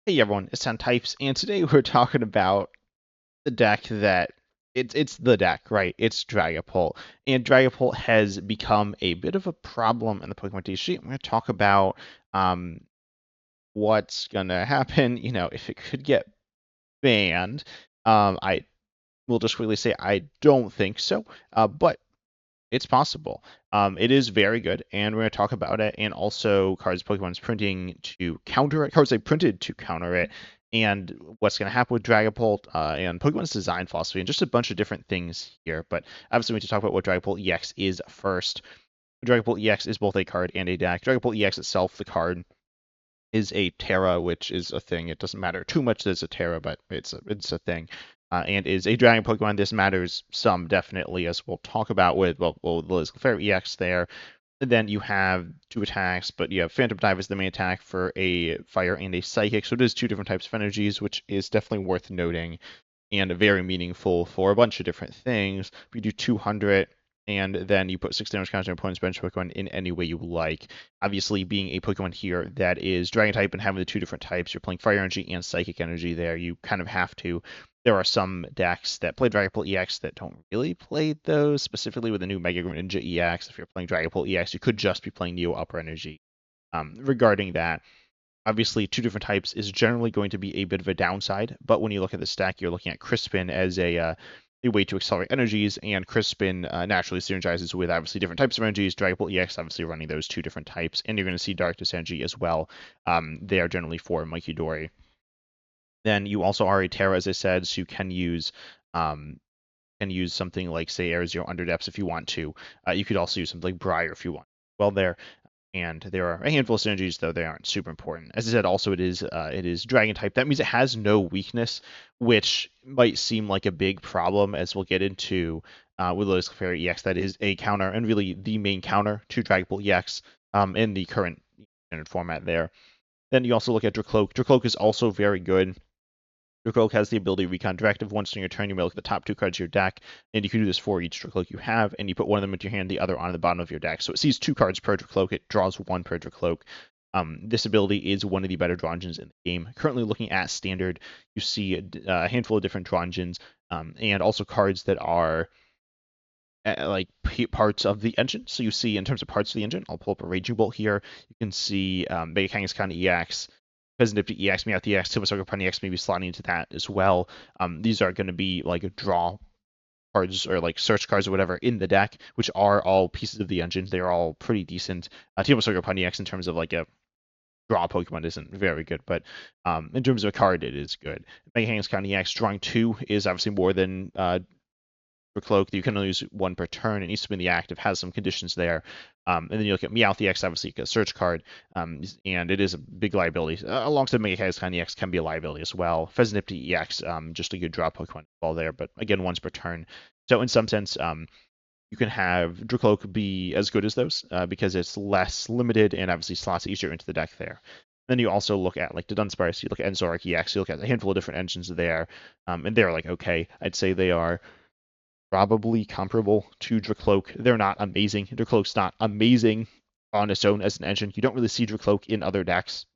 Hey everyone, it's Sound Types, and today we're talking about the deck that it's the deck, right? It's Dragapult, and Dragapult has become a bit of a problem in the Pokemon TCG. I'm going to talk about um what's gonna happen, if it could get banned. I will just quickly say I don't think so, but it's possible. It is very good, and we're going to talk about it, and also cards Pokemon's printing to counter it, cards they printed to counter it, and what's going to happen with Dragapult, and Pokemon's design philosophy, and just a bunch of different things here. But obviously, we need to talk about what Dragapult EX is first. Dragapult EX is both a card and a deck. Dragapult EX itself, the card, is a Terra, which is a thing. It doesn't matter too much that it's a Terra, but it's a thing. And is a Dragon Pokemon. This matters some, definitely, as we'll talk about with, the Fairy EX there. And then you have two attacks, but you have Phantom Dive as the main attack for a Fire and a Psychic. So it is two different types of energies, which is definitely worth noting and very meaningful for a bunch of different things. You do 200, and then you put 6 damage counters on your opponent's bench Pokemon in any way you like. Obviously, being a Pokemon here that is Dragon type and having the two different types, you're playing Fire Energy and Psychic Energy there. You kind of have to. There are some decks that play Dragapult EX that don't really play those, specifically with the new Mega Ninja EX. If you're playing Dragapult EX, you could just be playing Neo Upper Energy. Regarding that, obviously, two different types is generally going to be a bit of a downside, but when you look at the stack, you're looking at Crispin as a way to accelerate energies, and Crispin naturally synergizes with obviously different types of energies. Dragapult EX obviously running those two different types, and you're going to see Darkness Energy as well. They are generally for Mikey Dory. Then you also are a Terra, as I said, so you can use something like, say, Air Zero Underdepths if you want to. You could also use something like Briar if you want. Well, and there are a handful of synergies, though they aren't super important. As I said, also it is Dragon type. That means it has no weakness, which might seem like a big problem, as we'll get into with Lotus Clefairy EX. That is a counter, and really the main counter to Dragapult EX in the current standard format there. Then you also look at Dracloak. Dracloak is also very good. Dracloak has the ability to recon directive. Once in your turn, you may look at the top two cards of your deck, and you can do this for each Dracloak you have, and you put one of them into your hand, the other on the bottom of your deck. So it sees two cards per Dracloak, it draws one per Dracloak. This ability is one of the better draw engines in the game. Currently looking at standard, you see a handful of different draw engines, and also cards that are like parts of the engine. So you see in terms of parts of the engine, I'll pull up a Raging Bolt here. You can see Mega Kangaskhan EX, President EX, Meowth EX, Silver Pun EX, maybe slotting into that as well. These are going to be like draw cards or like search cards or whatever in the deck, which are all pieces of the engine. They're all pretty decent. Silver Pun EX in terms of like a draw Pokemon isn't very good, but in terms of a card, it is good. Mega Kangaskhan EX drawing 2 is obviously more than for Cloak, you can only use one per turn. It needs to be in the active, has some conditions there. And then you look at Meowth EX, obviously a search card, and it is a big liability. Alongside Mega Kangaskhan EX can be a liability as well. Fezznipty EX, just a good draw Pokemon ball there, but again, once per turn. So in some sense, you can have Dracloak be as good as those because it's less limited and obviously slots easier into the deck there. Then you also look at like the Dunsparce, you look at Enzoric EX, you look at a handful of different engines there, and they're like okay. I'd say they are probably comparable to Dracloak. They're not amazing. Dracloak's not amazing on its own as an engine. You don't really see Dracloak in other decks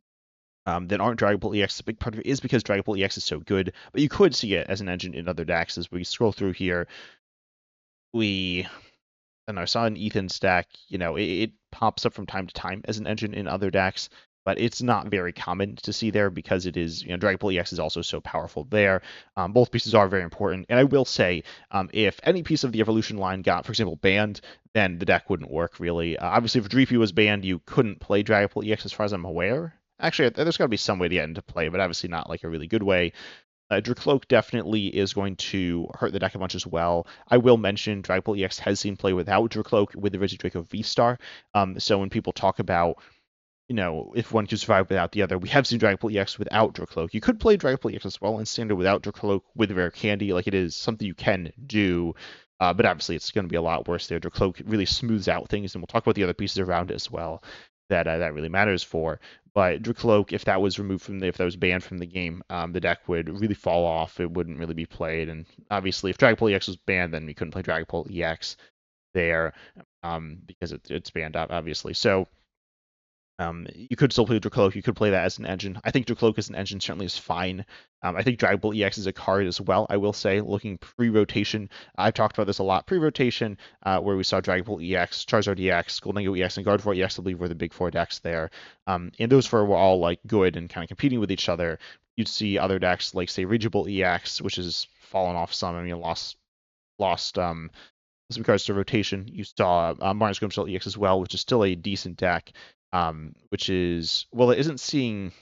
that aren't Dragapult EX. A big part of it is because Dragapult EX is so good, but you could see it as an engine in other decks. As we scroll through here, we and I saw in Ethan's deck, it pops up from time to time as an engine in other decks, but it's not very common to see there because it is, Dragapult EX is also so powerful there. Both pieces are very important, and I will say, if any piece of the evolution line got, for example, banned, then the deck wouldn't work really. Obviously, if Dreepy was banned, you couldn't play Dragapult EX as far as I'm aware. Actually, there's got to be some way to get into play, but obviously not like a really good way. Dracloak definitely is going to hurt the deck a bunch as well. I will mention Dragapult EX has seen play without Dracloak with the Regidraco V-Star. So when people talk about, if one could survive without the other, we have seen Dragapult EX without Dracloak. You could play Dragapult EX as well in standard without Dracloak with Rare Candy. Like it is something you can do. But obviously it's going to be a lot worse there. Dracloak really smooths out things, and we'll talk about the other pieces around it as well that really matters for. But Dracloak, if that was removed if that was banned from the game, the deck would really fall off. It wouldn't really be played. And obviously, if Dragapult EX was banned, then we couldn't play Dragapult EX there because it's banned, obviously. So You could still play Drakloak. You could play that as an engine. I think Drakloak as an engine certainly is fine. I think Dragapult EX is a card as well. I will say, looking pre-rotation, I've talked about this a lot. Pre-rotation, where we saw Dragapult EX, Charizard EX, Goldengo EX, and Gardevoir EX, I believe, were the big four decks there. And those four were all like good and kind of competing with each other. You'd see other decks like say Regibult EX, which has fallen off some. I mean, lost as regards to rotation. You saw Martin Scrimshaw EX as well, which is still a decent deck. Which is, well, it isn't seeing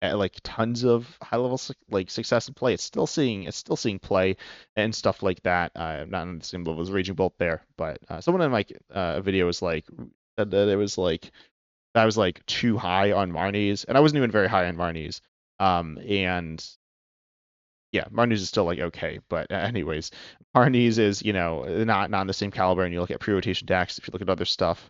like tons of high level like success in play. It's still seeing play and stuff like that. Not on the same level as Raging Bolt there, but someone in like a video was like said that it was like I was like too high on Marnies, and I wasn't even very high on Marnies. And yeah, Marnies is still like okay, but anyways, Marnies is not on the same caliber. And you look at pre-rotation decks. If you look at other stuff,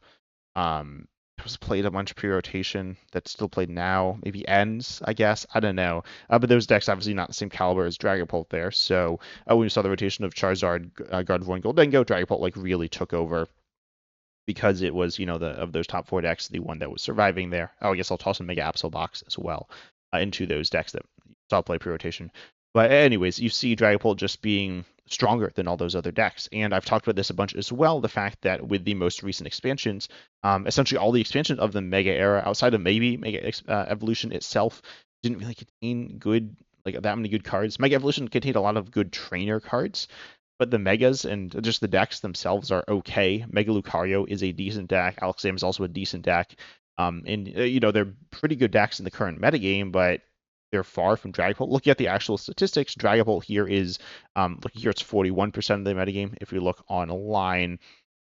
it was played a bunch of pre-rotation that's still played now. Maybe ends, I guess. I don't know. But those decks obviously not the same caliber as Dragapult there. So when we saw the rotation of Charizard, Gardevoir, and Goldengo, Dragapult like really took over because it was, of those top four decks, the one that was surviving there. Oh, I guess I'll toss in Mega Absol Box as well into those decks that saw play pre-rotation. But anyways, you see Dragapult just being stronger than all those other decks. And I've talked about this a bunch as well, the fact that with the most recent expansions, essentially all the expansions of the Mega era, outside of maybe Mega Evolution itself, didn't really contain that many good cards. Mega Evolution contained a lot of good trainer cards, but the Megas and just the decks themselves are okay. Mega Lucario is a decent deck. Alexam is also a decent deck. And they're pretty good decks in the current metagame, but they're far from Dragapult. Looking at the actual statistics, Dragapult here is, looking here, it's 41% of the metagame. If we look online,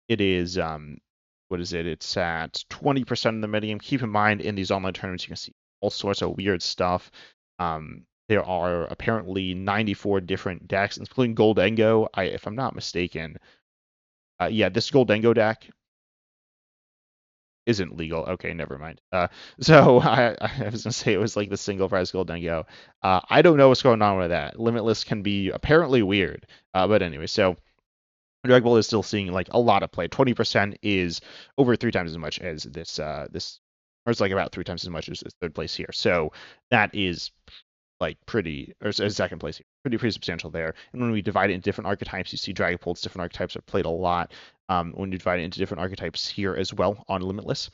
it is, what is it? It's at 20% of the metagame. Keep in mind, in these online tournaments, you can see all sorts of weird stuff. There are apparently 94 different decks, including Goldengo. If I'm not mistaken, yeah, this Goldengo deck isn't legal. Okay, never mind. So I was gonna say it was like the single prize Goldengo. I don't know what's going on with that. Limitless can be apparently weird. But anyway, so Dragon Ball is still seeing like a lot of play. 20% is over 3 times as much as this, or it's like about 3 times as much as third place here. So that is like pretty, or as second place here, pretty substantial there. And when we divide it into different archetypes, you see Dragapult's different archetypes are played a lot. When you divide it into different archetypes here as well on Limitless,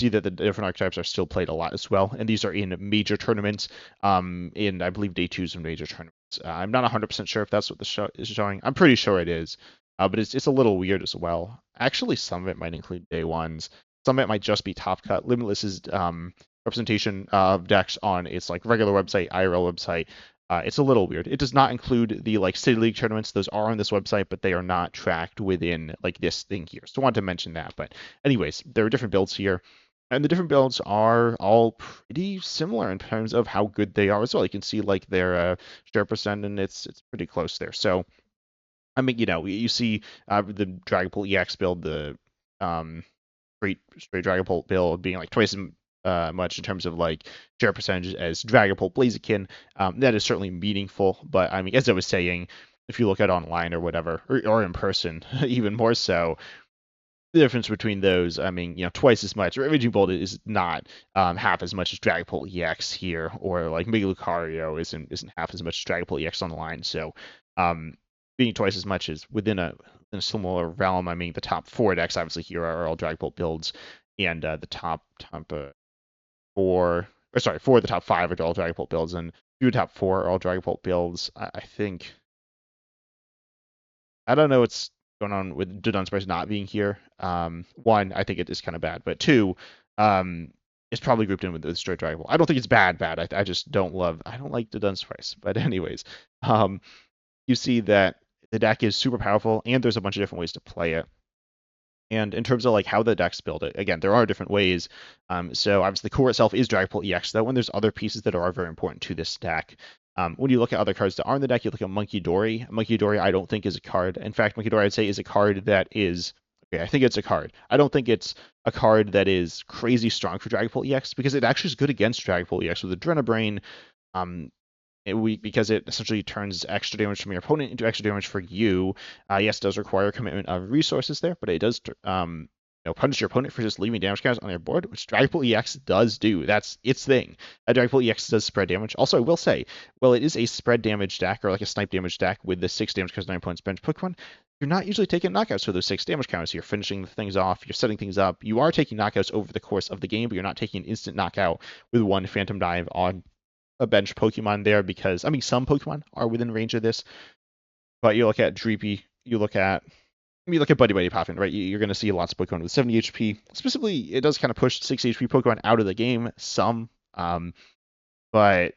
see that the different archetypes are still played a lot as well, and these are in major tournaments. In I believe day twos and major tournaments. I'm not 100% sure if that's what the show is showing. I'm pretty sure it is, but it's a little weird as well. Actually, some of it might include day ones. Some of it might just be top cut. Limitless is representation of decks on its like regular website, IRL website. It's a little weird. It does not include the like City League tournaments. Those are on this website, but they are not tracked within like this thing here. So I wanted to mention that. But anyways, there are different builds here. And the different builds are all pretty similar in terms of how good they are as well. You can see like their share percent, and it's pretty close there. So I mean, you see the Dragapult EX build, the straight Dragapult build being like twice as much in terms of like share percentage as Dragapult Blaziken. That is certainly meaningful, but I mean, as I was saying, if you look at online or whatever, or in person, even more so, the difference between those, I mean, twice as much. Raging Bolt is not half as much as Dragapult EX here, or like Mega Lucario isn't half as much as Dragapult EX on the line. So, being twice as much is within a similar realm. I mean, the top four decks obviously here are all Dragapult builds, and the top four, or sorry, four of the top five are all Dragapult builds, and two of the top four are all Dragapult builds. I think, I don't know what's going on with Dodon's price not being here. One, I think it is kind of bad, but two, it's probably grouped in with straight Dragapult. I don't think it's bad. I just don't like Dodon's price. But anyways, you see that the deck is super powerful, and there's a bunch of different ways to play it. And in terms of like how the decks build it, again, there are different ways. So obviously the core itself is Dragapult EX, though, and there's other pieces that are very important to this deck. When you look at other cards that are in the deck, you look at Monkey Dory. Monkey Dory, I don't think is a card. In fact, Monkey Dory, I'd say, is a card that is. Okay, I think it's a card. I don't think it's a card that is crazy strong for Dragapult EX, because it actually is good against Dragapult EX with Adrenabrain. Because it essentially turns extra damage from your opponent into extra damage for you. Yes, it does require a commitment of resources there, but it does punish your opponent for just leaving damage counters on their board, which Dragapult EX does do. That's its thing. Dragapult EX does spread damage. Also, I will say, well, it is a spread damage deck or like a snipe damage deck with the 6 damage counters on your opponent's bench Pokemon. You're not usually taking knockouts for those 6 damage counters. You're finishing things off. You're setting things up. You are taking knockouts over the course of the game, but you're not taking an instant knockout with one Phantom Dive on a bench Pokemon there because, I mean, some Pokemon are within range of this, but you look at Dreepy, you look at Buddy Buddy Poffin, right? You're going to see lots of Pokemon with 70 HP. Specifically, it does kind of push 60 HP Pokemon out of the game, some, but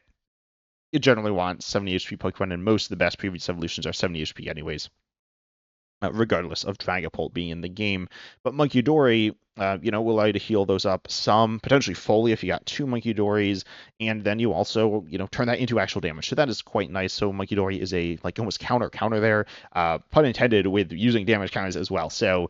you generally want 70 HP Pokemon, and most of the best previous evolutions are 70 HP anyways, regardless of Dragapult being in the game. But Munkidori, will allow you to heal those up some, potentially fully if you got 2 Munkidoris, and then you also, turn that into actual damage. So that is quite nice. So Munkidori is a, like, almost counter there, pun intended, with using damage counters as well. So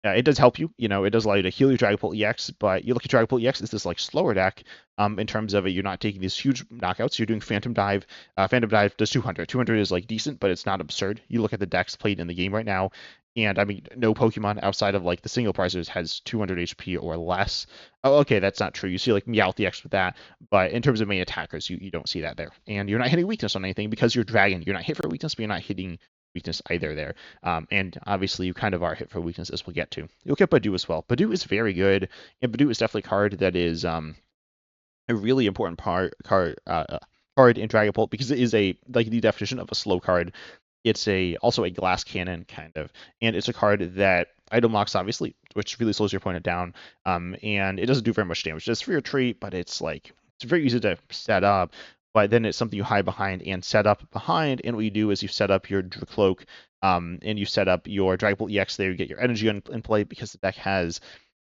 it does help you. It does allow you to heal your Dragapult EX, but you look at Dragapult EX as this like slower deck in terms of it. You're not taking these huge knockouts. You're doing Phantom Dive. Phantom Dive does 200. 200 is like decent, but it's not absurd. You look at the decks played in the game right now, and I mean, no Pokemon outside of like the single prizes has 200 HP or less. Oh, okay, that's not true. You see like Meowth EX with that, but in terms of main attackers, you don't see that there. And you're not hitting weakness on anything because you're Dragon. You're not hit for weakness, but you're not hitting weakness either there. And obviously you kind of are hit for weakness, as we'll get to. You'll get Badoo as well. Badoo is very good, and Badoo is definitely a card that is a really important card in Dragapult because it is like the definition of a slow card. It's also a glass cannon kind of, and it's a card that item locks obviously, which really slows your opponent down. And it doesn't do very much damage. It's for your treat, but it's very easy to set up. But then it's something you hide behind and set up behind. And what you do is you set up your Drakloak, and you set up your Dragapult EX there. You get your energy in play because the deck has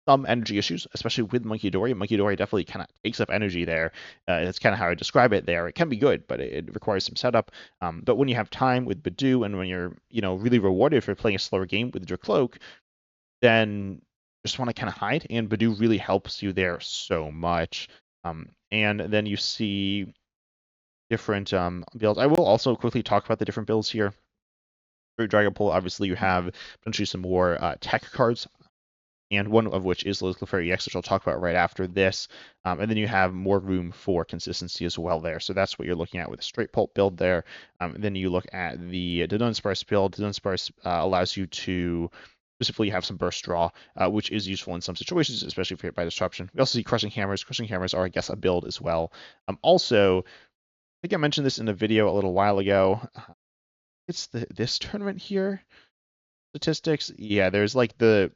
some energy issues, especially with Munkidori. Munkidori definitely kind of takes up energy there. That's kind of how I describe it there. It can be good, but it requires some setup. But when you have time with Badoo, and when you're really rewarded for playing a slower game with Drakloak, then just want to kind of hide, and Badoo really helps you there so much. And then you see different builds. I will also quickly talk about the different builds here. For Dragapult, obviously you have potentially some more tech cards, and one of which is Clefairy EX, which I'll talk about right after this. And then you have more room for consistency as well there. So that's what you're looking at with a straight pulp build there. Then you look at the Dunsparce build. Dunsparce allows you to specifically have some burst draw, which is useful in some situations, especially if you're hit by disruption. We also see Crushing Hammers. Crushing Hammers are, I guess, a build as well. Also, I think I mentioned this in a video a little while ago. It's this tournament here. Statistics. Yeah, there's like the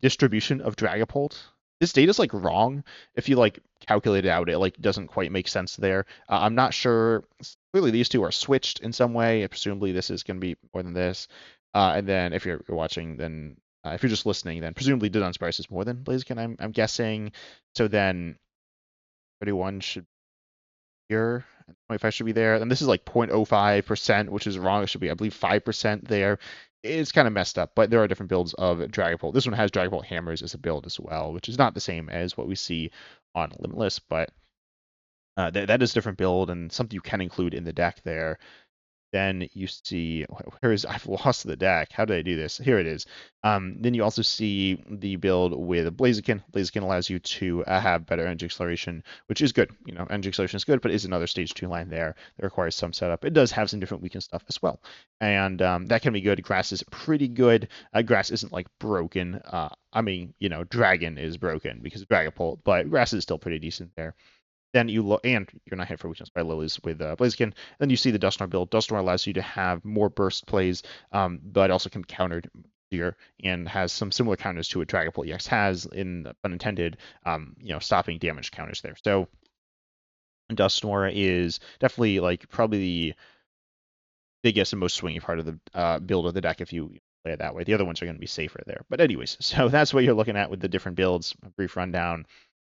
distribution of Dragapult. This data's like wrong. If you like calculate it out, it like doesn't quite make sense there. I'm not sure. Clearly these two are switched in some way. Presumably this is going to be more than this. And then if you're watching, then if you're just listening, then presumably Dunsparce is more than Blaziken, I'm guessing. So then 31 should be here. 25 should be there. And this is like 0.05%, which is wrong. It should be, I believe, 5% there. It's kind of messed up, but there are different builds of Dragapult. This one has Dragapult Hammers as a build as well, which is not the same as what we see on Limitless, but that is a different build and something you can include in the deck there. Then you see, I've lost the deck. How did I do this? Here it is. Then you also see the build with Blaziken. Blaziken allows you to have better energy acceleration, which is good. Energy acceleration is good, but is another stage 2 line there that requires some setup. It does have some different weakened stuff as well. And that can be good. Grass is pretty good. Grass isn't like broken. I mean, Dragon is broken because of Dragapult, but Grass is still pretty decent there. Then you look, and you're not hit for weakness by lilies with Blaziken. Then you see the Dusknoir build. Dusknoir allows you to have more burst plays, but also can be countered here and has some similar counters to what Dragapult EX has, in unintended, stopping damage counters there. So Dusknoir is definitely like probably the biggest and most swingy part of the build of the deck if you play it that way. The other ones are going to be safer there. But anyways, so that's what you're looking at with the different builds. A brief rundown.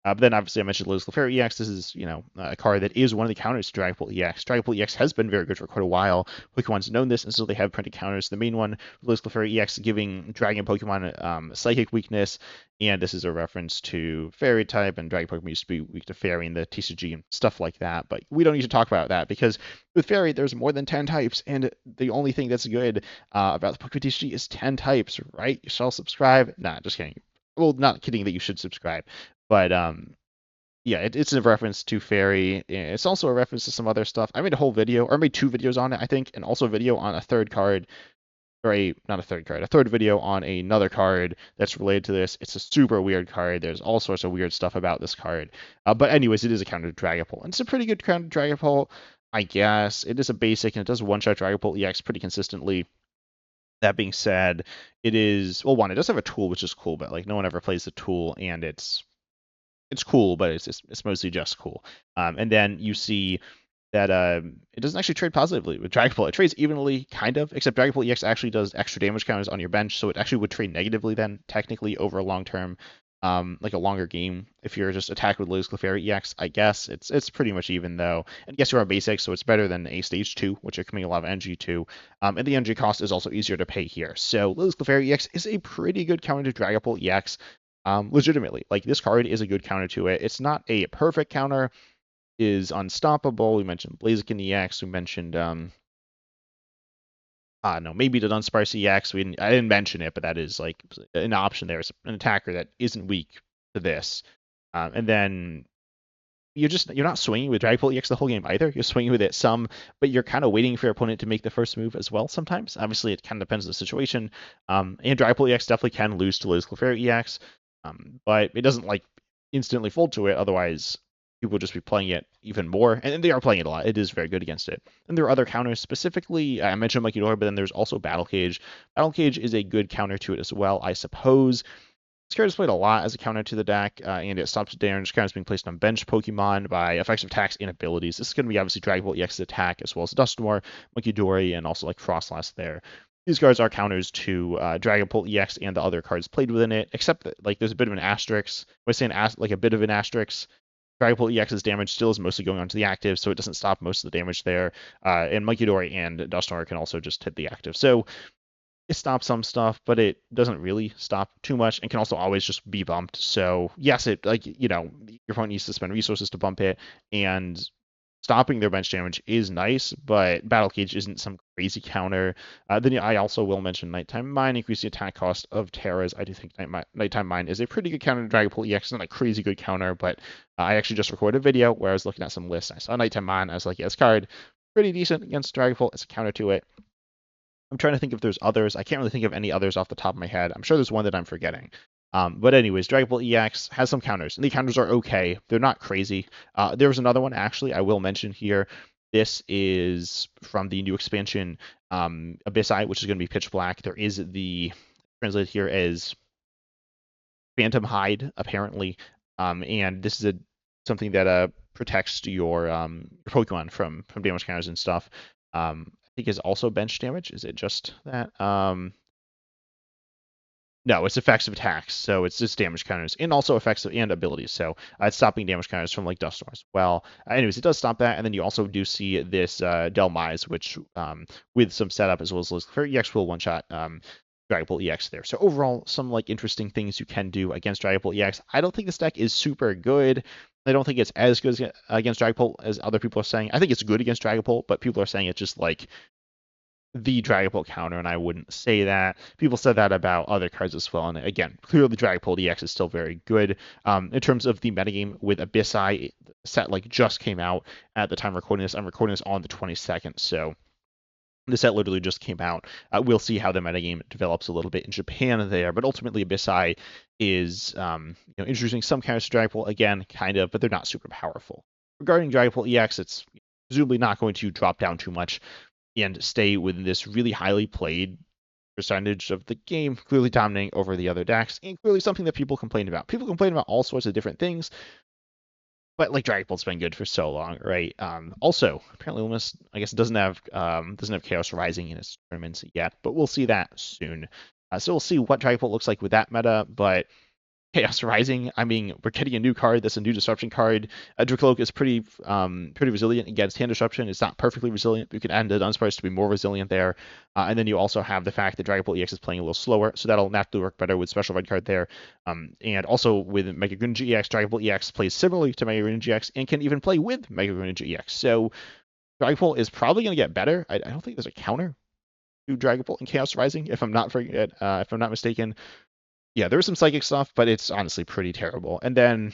But then obviously I mentioned Lotus Clefairy EX. This is, a card that is one of the counters to Dragapult EX. Dragapult EX has been very good for quite a while. Pokemon's known this, and so they have printed counters. The main one, Lotus Clefairy EX, giving Dragon Pokemon Psychic weakness, and this is a reference to Fairy type, and Dragon Pokemon used to be weak to Fairy in the TCG and stuff like that. But we don't need to talk about that because with Fairy, there's more than 10 types, and the only thing that's good about the Pokemon TCG is 10 types, right? You shall subscribe. Nah, just kidding. Well, not kidding that you should subscribe. But yeah, it's a reference to Fairy. It's also a reference to some other stuff. I made a whole video, or I made 2 videos on it, I think, and also a video on a third card, or not a third card, a third video on another card that's related to this. It's a super weird card. There's all sorts of weird stuff about this card. But anyways, it is a counter to Dragapult, and it's a pretty good counter to Dragapult, I guess. It is a basic, and it does one-shot Dragapult EX pretty consistently. That being said, it is, well, one, it does have a tool, which is cool, but like no one ever plays the tool, and it's cool, but it's mostly just cool. And then you see that it doesn't actually trade positively with Dragapult. It trades evenly, kind of, except Dragapult EX actually does extra damage counters on your bench, so it actually would trade negatively then, technically, over a long term, like a longer game. If you're just attacked with Lotus Clefairy EX, I guess it's pretty much even though. And yes, you are basic, so it's better than a stage 2, which you're committing a lot of energy to. And the energy cost is also easier to pay here. So Lotus Clefairy EX is a pretty good counter to Dragapult EX. Legitimately, like this card is a good counter to it. It's not a perfect counter. Is unstoppable. We mentioned Blaziken EX. We mentioned no, maybe the Dunsparce EX. I didn't mention it, but that is like an option there. It's an attacker that isn't weak to this. And then you're not swinging with Dragapult EX the whole game either. You're swinging with it some, but you're kind of waiting for your opponent to make the first move as well sometimes. Obviously, it kind of depends on the situation. And Dragapult EX definitely can lose to Lotus Clefairy EX, but it doesn't like instantly fold to it. Otherwise, people will just be playing it even more, and they are playing it a lot. It is very good against it. And there are other counters. Specifically, I mentioned Munkidora, but then there's also Battle Cage. Battle Cage is a good counter to it as well, I suppose. This card is played a lot as a counter to the deck, and it stops damage counters being placed on bench Pokemon by effective attacks and abilities. This is going to be obviously Dragapult EX's attack, as well as Dusknoir, Munkidori, and also like Frostlass there. These cards are counters to Dragapult EX and the other cards played within it, except that like there's a bit of an asterisk. When I say like a bit of an asterisk, Dragapult EX's damage still is mostly going onto the active, so it doesn't stop most of the damage there. And Munkidori and Dusknoir can also just hit the active. So it stops some stuff, but it doesn't really stop too much, and can also always just be bumped. So yes, it your opponent needs to spend resources to bump it, and stopping their bench damage is nice, but Battle Cage isn't some crazy counter. Then I also will mention Nighttime Mine, increase the attack cost of Terras. I do think Nighttime Mine is a pretty good counter to Dragapult EX. It's not a crazy good counter, but I actually just recorded a video where I was looking at some lists. I saw Nighttime Mine. I was like, yeah, this card pretty decent against Dragapult. It's a counter to it. I'm trying to think if there's others. I can't really think of any others off the top of my head. I'm sure there's one that I'm forgetting. But anyways, Dragapult EX has some counters, and the counters are okay. They're not crazy. There was another one, actually, I will mention here. This is from the new expansion, Abyssai, which is going to be Pitch Black. There is the, translated here as Phantom Hide, apparently. And this is something that protects your Pokemon from damage counters and stuff. I think is also bench damage. Is it just that? No, it's effects of attacks, so it's just damage counters, and also effects and abilities. So it's stopping damage counters from like Dusknoir as well. Anyways, it does stop that, and then you also do see this Delmise, which with some setup as well as for EX will one-shot Dragapult EX there. So overall, some like interesting things you can do against Dragapult EX. I don't think this deck is super good. I don't think it's as good against Dragapult as other people are saying. I think it's good against Dragapult, but people are saying it's just like the Dragapult counter, and I wouldn't say that. People said that about other cards as well, and again, clearly Dragapult EX is still very good. In terms of the metagame with Abyssai, set like just came out at the time of recording this. I'm recording this on the 22nd, so the set literally just came out. We'll see how the metagame develops a little bit in Japan there, but ultimately Abyssai is introducing some counters to Dragapult, again, kind of, but they're not super powerful. Regarding Dragapult EX, it's presumably not going to drop down too much and stay within this really highly played percentage of the game, clearly dominating over the other decks, and clearly something that people complain about. People complain about all sorts of different things, but like Dragapult's been good for so long, right? Also, apparently Luminous, I guess, doesn't have Chaos Rising in its tournaments yet, but we'll see that soon. So we'll see what Dragapult looks like with that meta, but Chaos Rising, I mean, we're getting a new card that's a new disruption card. Drakloak is pretty resilient against hand disruption. It's not perfectly resilient, but you can add the Dunsparce to be more resilient there. And then you also have the fact that Dragapult EX is playing a little slower, so that'll naturally work better with special red card there. And also with Mega Greninja EX, Dragapult EX plays similarly to Mega Greninja EX and can even play with Mega Greninja EX. So Dragapult is probably going to get better. I don't think there's a counter to Dragapult in Chaos Rising, if I'm not mistaken. Yeah, there was some psychic stuff, but it's honestly pretty terrible. And then,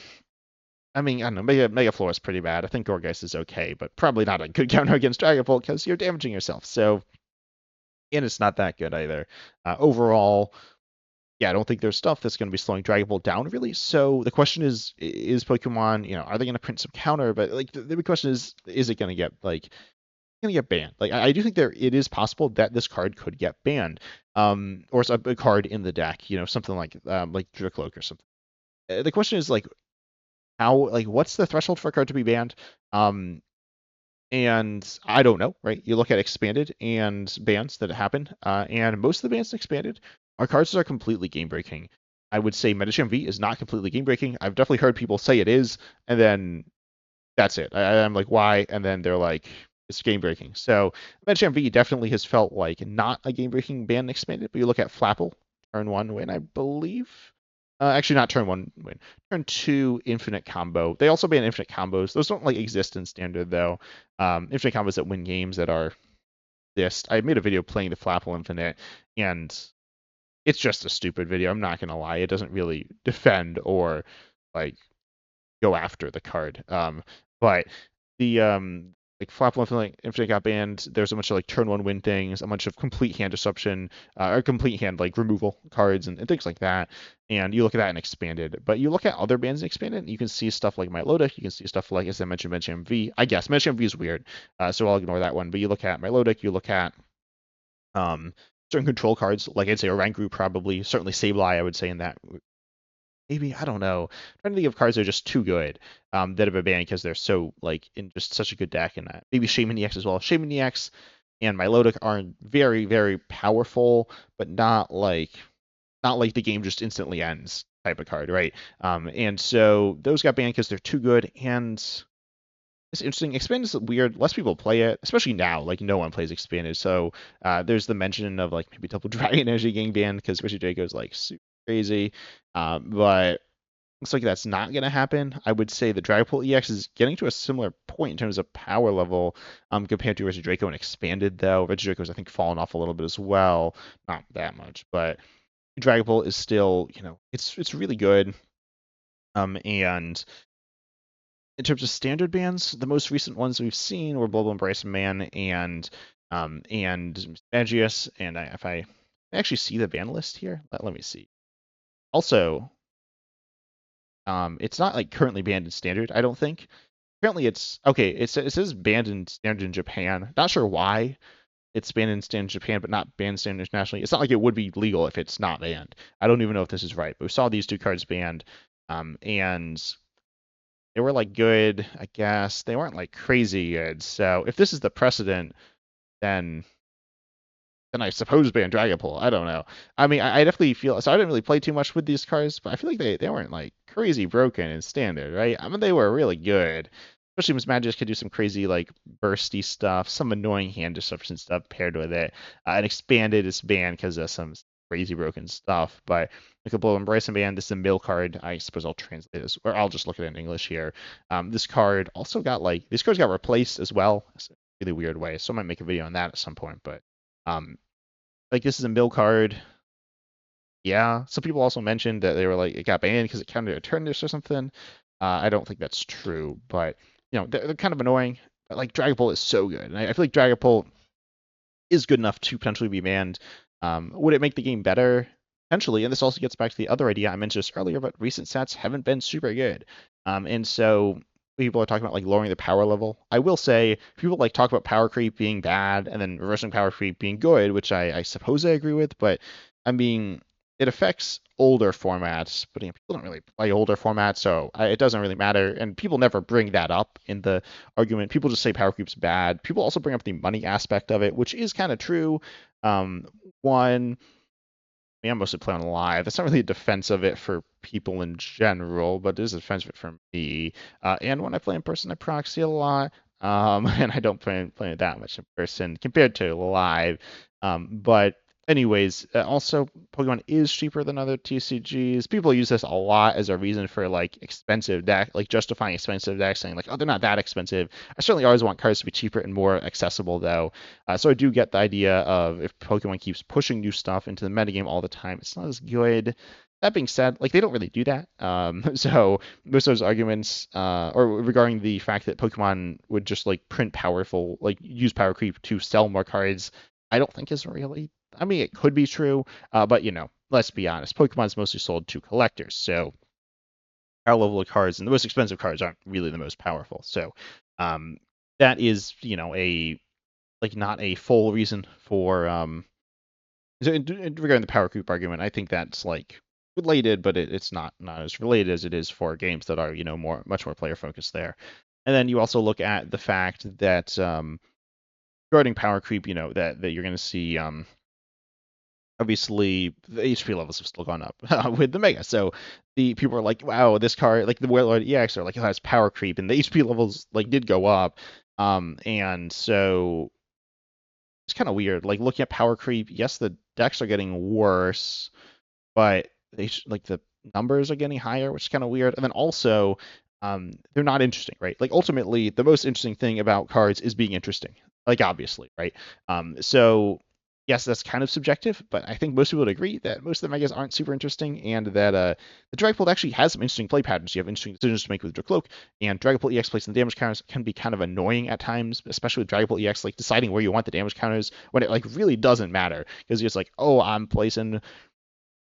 I mean, I don't know, Mega Flora is pretty bad. I think Gorgeist is okay, but probably not a good counter against Dragapult because you're damaging yourself. So, and it's not that good either. Overall, yeah, I don't think there's stuff that's going to be slowing Dragapult down really. So the question is Pokemon, are they going to print some counter? But like the big question is it going to get banned? Like I do think it is possible that this card could get banned, or it's a card in the deck, something like Dracloak or something. The question is like what's the threshold for a card to be banned? And I don't know, right? You look at expanded and bans that happen, and most of the bans expanded are cards that are completely game breaking. I would say Metagame V is not completely game breaking. I've definitely heard people say it is, and then that's it. I'm like, why? And then they're like, it's game breaking. So Metagame V definitely has felt like not a game breaking ban expanded, but you look at Flapple, turn 1 win, I believe. Actually, not turn 1 win. Turn 2 infinite combo. They also ban infinite combos. Those don't like exist in standard though. Infinite combos that win games that are exist. I made a video playing the Flapple Infinite, and it's just a stupid video. I'm not gonna lie. It doesn't really defend or like go after the card. But the like Flapple Infinite got banned. There's a bunch of like turn 1 win things, a bunch of complete hand disruption, or complete hand like removal cards and things like that. And you look at that and expanded. But you look at other bans and expanded, and you can see stuff like Milotic, you can see stuff like, as I mentioned, Metagame V. I guess Metagame V is weird, so I'll ignore that one. But you look at Milotic, you look at certain control cards, like I'd say Oranguru probably, certainly Sableye I would say in that. Maybe, I don't know. I'm trying to think of cards that are just too good that have been banned because they're so like in just such a good deck, and maybe Shaman EX as well. Shaman EX and Milotic are very very powerful, but not like the game just instantly ends type of card, right? And so those got banned because they're too good, and it's interesting. Expanded is weird. Less people play it, especially now. Like no one plays Expanded. So there's the mention of like maybe Double Dragon Energy getting banned because Richard Draco's like super crazy. But looks like that's not going to happen. I would say the Dragapult EX is getting to a similar point in terms of power level compared to Richard Draco and Expanded, though. Richard Draco's, I think, fallen off a little bit as well. Not that much, but Dragapult is still, it's really good. And in terms of standard bans, the most recent ones we've seen were Global Embrace Man and Magius. And if I actually see the ban list here, let me see. Also, it's not like currently banned in standard, I don't think. Apparently it's okay, it says banned in standard in Japan. Not sure why it's banned in standard in Japan, but not banned in standard internationally. It's not like it would be legal if it's not banned. I don't even know if this is right, but we saw these two cards banned, and they were like good, I guess. They weren't like crazy good. So if this is the precedent, then I suppose ban Dragapult. I don't know. I mean, I definitely feel so. I didn't really play too much with these cards, but I feel like they weren't like crazy broken in standard, right? I mean, they were really good. Especially Miss Magic could do some crazy like bursty stuff, some annoying hand disruption stuff paired with it. And expanded is banned because of some crazy broken stuff. But like a Blow Embrace and ban, this is a mill card. I suppose I'll translate this, or I'll just look at it in English here. This card also got like these cards got replaced as well. It's a really weird way. So I might make a video on that at some point, but like this is a mill card. Yeah, some people also mentioned that they were like it got banned because it counted a turn disc or something. I don't think that's true, but they're kind of annoying. But like Dragapult is so good, and I feel like Dragapult is good enough to potentially be banned. Would it make the game better? Potentially, and this also gets back to the other idea I mentioned just earlier, but recent stats haven't been super good. And so people are talking about like lowering the power level. I will say people like talk about power creep being bad and then reversing power creep being good, which I suppose I agree with, but I mean it affects older formats, but people don't really play older formats, so it doesn't really matter. And people never bring that up in the argument. People just say power creep's bad. People also bring up the money aspect of it, which is kind of true. One, I mostly play on live. It's not really a defense of it for people in general, but it is a defense of it for me. And when I play in person, I proxy a lot. And I don't play it that much in person compared to live. But anyways, also Pokemon is cheaper than other TCGs. People use this a lot as a reason for like expensive deck, like justifying expensive decks, saying like, oh, they're not that expensive. I certainly always want cards to be cheaper and more accessible though. So I do get the idea of if Pokemon keeps pushing new stuff into the metagame all the time, it's not as good. That being said, like they don't really do that. So most of those arguments, or regarding the fact that Pokemon would just like print powerful, like use power creep to sell more cards, I don't think is really. I mean, it could be true, but let's be honest. Pokemon's mostly sold to collectors, so power level of cards and the most expensive cards aren't really the most powerful. So that is, a like not a full reason for regarding the power creep argument. I think that's like related, but it's not as related as it is for games that are much more player focused there. And then you also look at the fact that regarding power creep, that you're going to see obviously the HP levels have still gone up with the Mega. So the people are like, wow, this card, like the Warlord EX, are like, it has power creep, and the HP levels like did go up. And so it's kind of weird. Like looking at power creep, yes, the decks are getting worse, but like the numbers are getting higher, which is kind of weird. And then also, they're not interesting, right? Like ultimately, the most interesting thing about cards is being interesting. Like obviously, right? So yes, that's kind of subjective, but I think most people would agree that most of the megas aren't super interesting, and that the Dragapult actually has some interesting play patterns. You have interesting decisions to make with Drakloak, and Dragapult EX placing the damage counters can be kind of annoying at times, especially with Dragapult EX, like deciding where you want the damage counters when it like really doesn't matter, because you're just like, oh, I'm placing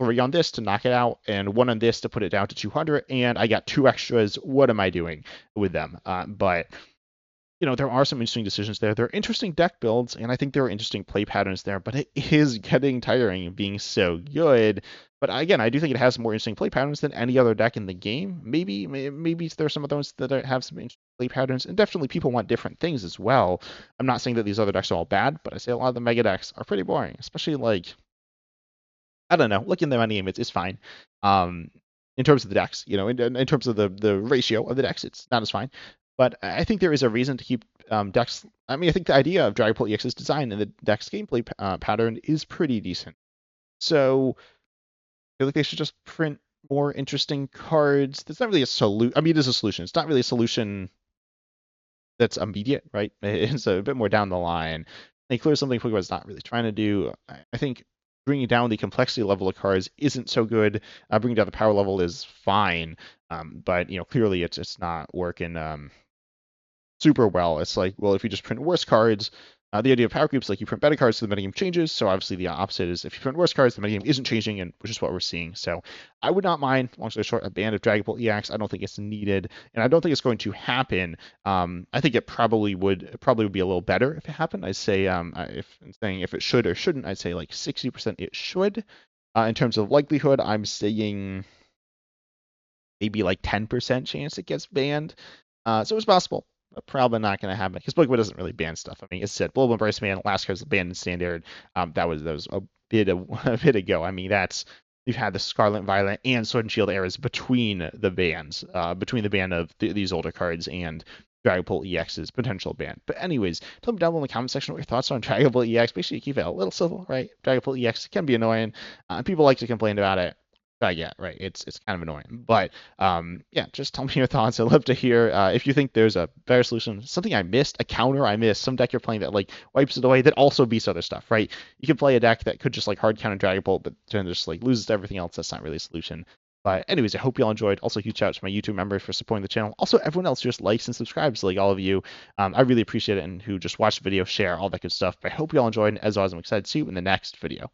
3 on this to knock it out, and 1 on this to put it down to 200, and I got 2 extras. What am I doing with them? But there are some interesting decisions there. There are interesting deck builds, and I think there are interesting play patterns there, but it is getting tiring being so good. But again, I do think it has more interesting play patterns than any other deck in the game. Maybe there's some of those that have some interesting play patterns, and definitely people want different things as well. I'm not saying that these other decks are all bad, but I say a lot of the mega decks are pretty boring, especially like, I don't know, looking at the money game, it's fine. In terms of the decks, in terms of the ratio of the decks, it's not as fine. But I think there is a reason to keep decks. I mean, I think the idea of Dragapult EX's design and the deck's gameplay pattern is pretty decent. So I feel like they should just print more interesting cards. That's not really a solution. I mean, it is a solution. It's not really a solution that's immediate, right? It's a bit more down the line. They clear something Pokemon's not really trying to do. I think bringing down the complexity level of cards isn't so good. Bringing down the power level is fine, but clearly it's not working super well. It's like, well, if you just print worse cards, the idea of power groups, like you print better cards, so the metagame changes. So obviously the opposite is if you print worse cards, the metagame isn't changing, and which is what we're seeing. So I would not mind, long story short, a ban of Dragapult EX. I don't think it's needed, and I don't think it's going to happen. I think it probably would be a little better if it happened. I'd say if it should or shouldn't, I'd say like 60% it should. In terms of likelihood, I'm saying maybe like 10% chance it gets banned. So it's possible. But probably not going to happen because Pokemon doesn't really ban stuff. I mean, it's said Global Embrace Man, last card's banned in Standard. That was a bit ago. I mean, you've had the Scarlet and Violet and Sword and Shield eras between the bans, between the ban of these older cards and Dragapult EX's potential ban. But anyways, tell me down below in the comment section what your thoughts are on Dragapult EX. Make sure you keep it a little civil, right? Dragapult EX can be annoying. People like to complain about it. Yeah, right. It's kind of annoying, but yeah, just tell me your thoughts. I'd love to hear if you think there's a better solution, something I missed, a counter I missed, some deck you're playing that like wipes it away that also beats other stuff, right? You could play a deck that could just like hard counter Dragapult, but then just like loses to everything else. That's not really a solution. But anyways, I hope you all enjoyed. Also, huge shout out to my YouTube members for supporting the channel. Also, everyone else who just likes and subscribes, like all of you. I really appreciate it, and who just watch the video, share, all that good stuff. But I hope you all enjoyed, and as always, I'm excited to see you in the next video.